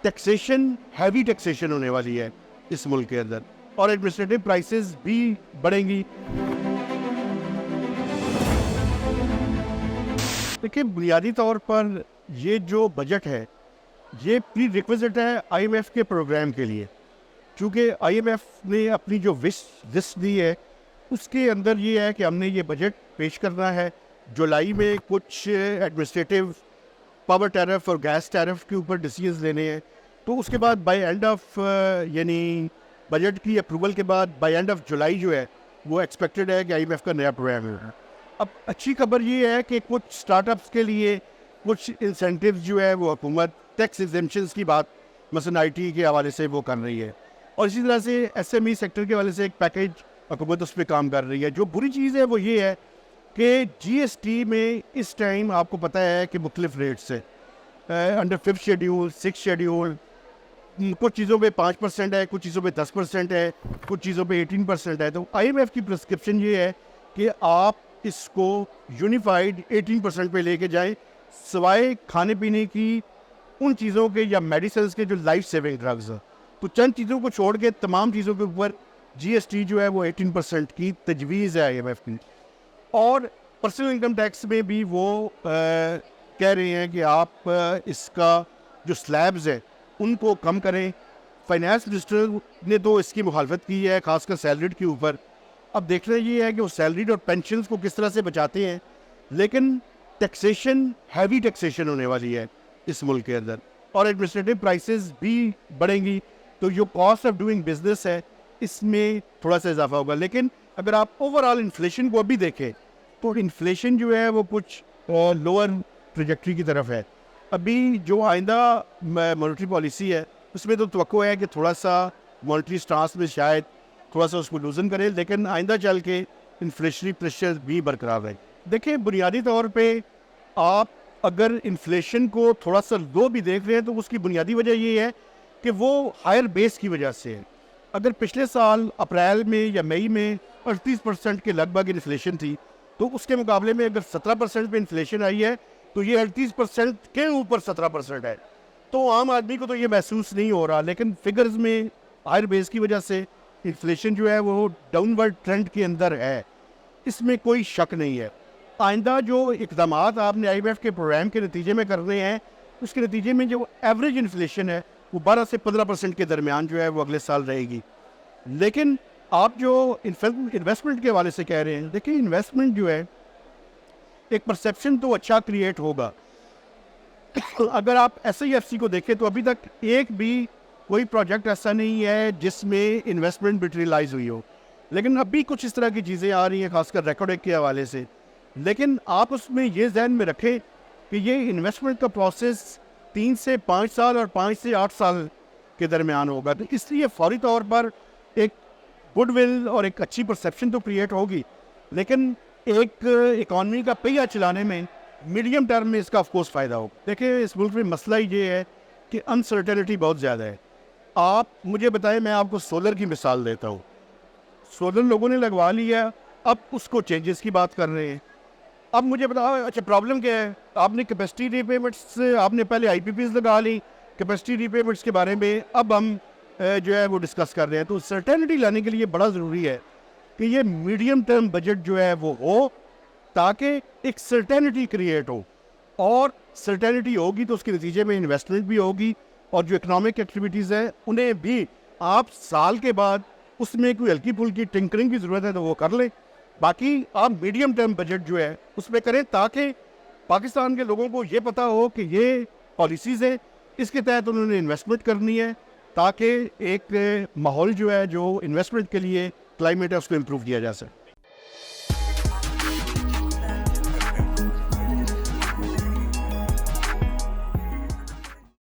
Taxation, heavy taxation होने वाली है इस मुल्क के अंदर और एडमिनिस्ट्रेटिव प्राइसेस भी बढ़ेंगी। देखिए, बुनियादी तौर पर ये जो बजट है ये प्री रिक्विजिट है आईएमएफ के प्रोग्राम के लिए, क्योंकि आईएमएफ ने अपनी जो विश लिस्ट दी है उसके अंदर ये है कि हमने ये बजट पेश करना है। जुलाई में कुछ एडमिनिस्ट्रेटिव पावर टैरिफ और गैस टैरिफ के ऊपर डिसीजंस लेने हैं, तो उसके बाद बाय एंड ऑफ यानी बजट की अप्रूवल के बाद बाय एंड ऑफ जुलाई जो है वो एक्सपेक्टेड है कि आईएमएफ का नया प्रोग्राम है। अब अच्छी खबर ये है कि कुछ स्टार्टअप्स के लिए कुछ इंसेंटिव्स जो है वो हुकूमत टैक्स एग्जेम्पशंस की बात मसलन आईटी के हवाले से वो कर रही है, और इसी तरह से एसएमई सेक्टर के हवाले से एक पैकेज हुकूमत उस पर काम कर रही है। जो बुरी चीज़ है वो ये है कि जीएसटी में इस टाइम आपको पता है कि मुख्तलिफ रेट्स है, under 5th schedule, 6th schedule, कुछ चीज़ों पे 5% है, कुछ चीज़ों पे 10% है, कुछ चीज़ों पे 18% है। तो आईएमएफ की प्रिस्क्रिप्शन ये है कि आप इसको यूनिफाइड 18% पे लेके जाएं, सिवाय खाने पीने की उन चीज़ों के या मेडिसिन के जो लाइफ सेविंग ड्रग्स हैं, तो चंद चीज़ों को छोड़ के तमाम चीज़ों के ऊपर जीएसटी जो है वो 18% की तजवीज़ है आईएमएफ की। और पर्सनल इनकम टैक्स में भी वो कह रहे हैं कि आप इसका जो स्लैब्स है उनको कम करें। फाइनेंस मिनिस्टर ने तो इसकी मुखालफत की है, खासकर सैलरीड के ऊपर। अब देखना ये है कि वो सैलरीड और पेंशन्स को किस तरह से बचाते हैं, लेकिन टैक्सेशन, हैवी टैक्सेशन होने वाली है इस मुल्क के अंदर और एडमिनिस्ट्रेटिव प्राइसेस भी बढ़ेंगी, तो जो कॉस्ट ऑफ डूइंग बिजनेस है इसमें थोड़ा सा इजाफा होगा। लेकिन अगर आप ओवरऑल इन्फ्लेशन को अभी देखें तो इन्फ्लेशन जो है वो कुछ लोअर ट्रेजेक्ट्री की तरफ है। अभी जो आइंदा मॉनेटरी पॉलिसी है उसमें तो तवक्को है कि थोड़ा सा मॉनेटरी स्टांस में शायद थोड़ा सा उसको लूजन करें, लेकिन आइंदा चल के इन्फ्लेशनरी प्रेशर भी बरकरार रहे। देखिए, बुनियादी तौर पे आप अगर इन्फ्लेशन को थोड़ा सा लो भी देख रहे हैं तो उसकी बुनियादी वजह ये है कि वो हायर बेस की वजह से है। अगर पिछले साल अप्रैल में या मई में 38% के लगभग इन्फ्लेशन थी, तो उसके मुकाबले में अगर 17% पे इन्फ्लेशन आई है तो ये 38% के ऊपर 17% है। तो आम आदमी को तो ये महसूस नहीं हो रहा, लेकिन फिगर्स में हायर बेस की वजह से इन्फ्लेशन जो है वो डाउनवर्ड ट्रेंड के अंदर है, इसमें कोई शक नहीं है। आइंदा जो इक़दाम आपने आईएमएफ के प्रोग्राम के नतीजे में करने हैं, उसके नतीजे में जो एवरेज इन्फ्लेशन है वो 12 से 15% के दरमियान जो है वो अगले साल रहेगी। लेकिन आप जो इन्वेस्टमेंट के हवाले से कह रहे हैं, देखिए इन्वेस्टमेंट जो है एक परसेप्शन तो अच्छा क्रिएट होगा। अगर आप एसआईएफसी को देखें तो अभी तक एक भी कोई प्रोजेक्ट ऐसा नहीं है जिसमें इन्वेस्टमेंट मटेरियलाइज हुई हो, लेकिन अभी कुछ इस तरह की चीज़ें आ रही हैं, खासकर रेकॉर्ड के हवाले से। लेकिन आप उसमें ये जहन में रखें कि ये इन्वेस्टमेंट का प्रोसेस 3 से 5 साल और 5 से 8 साल के दरमियान होगा, तो इसलिए फौरी तौर पर एक गुडविल और एक अच्छी परसेप्शन तो क्रिएट होगी, लेकिन एक इकॉनमी का पहिया चलाने में मीडियम टर्म में इसका ऑफकोर्स फ़ायदा होगा। देखिए, इस मुल्क में मसला ये है कि अनसर्टेनिटी बहुत ज़्यादा है। आप मुझे बताएं, मैं आपको सोलर की मिसाल देता हूँ। सोलर लोगों ने लगवा लिया, अब उसको चेंजेस की बात कर रहे हैं। अब मुझे बताओ, अच्छा प्रॉब्लम क्या है? आपने कैपेसिटी रीपेमेंट्स, आपने पहले आईपीपीज लगा ली, कैपेसिटी रीपेमेंट्स के बारे में अब हम जो है वो डिस्कस कर रहे हैं। तो सर्टेनिटी लाने के लिए बड़ा ज़रूरी है कि ये मीडियम टर्म बजट जो है वो हो, ताकि एक सर्टेनिटी क्रिएट हो, और सर्टेनिटी होगी तो उसके नतीजे में इन्वेस्टमेंट भी होगी, और जो इकोनॉमिक एक्टिविटीज़ हैं उन्हें भी आप साल के बाद उसमें कोई हल्की फुल्की टिंकरिंग की ज़रूरत है तो वो कर लें। बाकी आप मीडियम टर्म बजट जो है उसमें करें, ताकि पाकिस्तान के लोगों को ये पता हो कि ये पॉलिसीज़ है, इसके तहत उन्होंने इन्वेस्टमेंट करनी है, ताकि एक माहौल जो है जो इन्वेस्टमेंट के लिए क्लाइमेट है उसको इम्प्रूव किया जा सके।